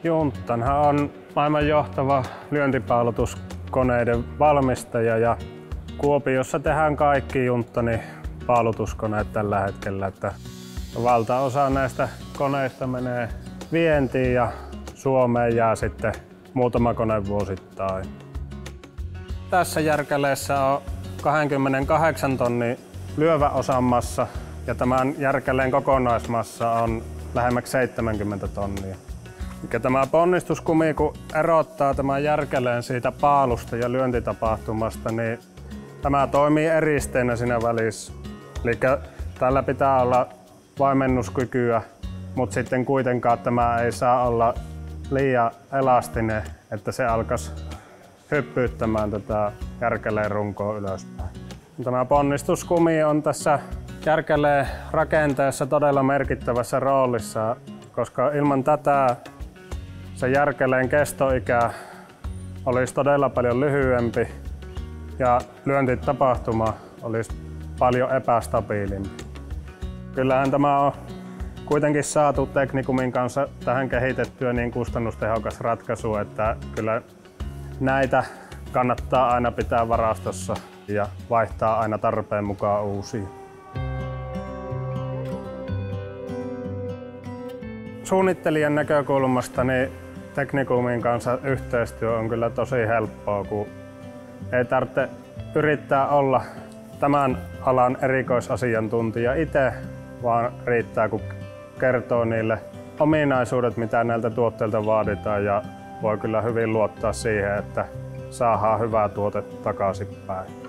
Junttanhan on maailman johtava lyöntipaalutuskoneiden valmistaja ja Kuopiossa tehdään kaikki Junttani paalutuskoneet tällä hetkellä. Että valtaosa näistä koneista menee vientiin ja Suomeen jää sitten muutama kone vuosittain. Tässä järkäleessä on 28 tonnin lyöväosan massa ja tämän järkäleen kokonaismassa on lähemmäksi 70 tonnia. Tämä ponnistuskumi, kun erottaa tämän järkäleen siitä paalusta ja lyöntitapahtumasta, niin tämä toimii eristeenä siinä välissä. Eli tällä pitää olla vaimennuskykyä, mutta sitten kuitenkaan tämä ei saa olla liian elastinen, että se alkaisi hyppyyttämään tätä järkäleen runkoa ylöspäin. Tämä ponnistuskumi on tässä järkäleen rakenteessa todella merkittävässä roolissa, koska ilman tätä se järkäleen kestoikä olisi todella paljon lyhyempi ja lyöntitapahtuma olisi paljon epästabiilimpi. Kyllähän tämä on kuitenkin saatu Technicumin kanssa tähän kehitettyä niin kustannustehokas ratkaisu, että kyllä näitä kannattaa aina pitää varastossa ja vaihtaa aina tarpeen mukaan uusia. Suunnittelijan näkökulmasta niin Technicumin kanssa yhteistyö on kyllä tosi helppoa, kun ei tarvitse yrittää olla tämän alan erikoisasiantuntija itse, vaan riittää kun kertoo niille ominaisuudet, mitä näiltä tuotteilta vaaditaan, ja voi kyllä hyvin luottaa siihen, että saadaan hyvää tuote takaisinpäin.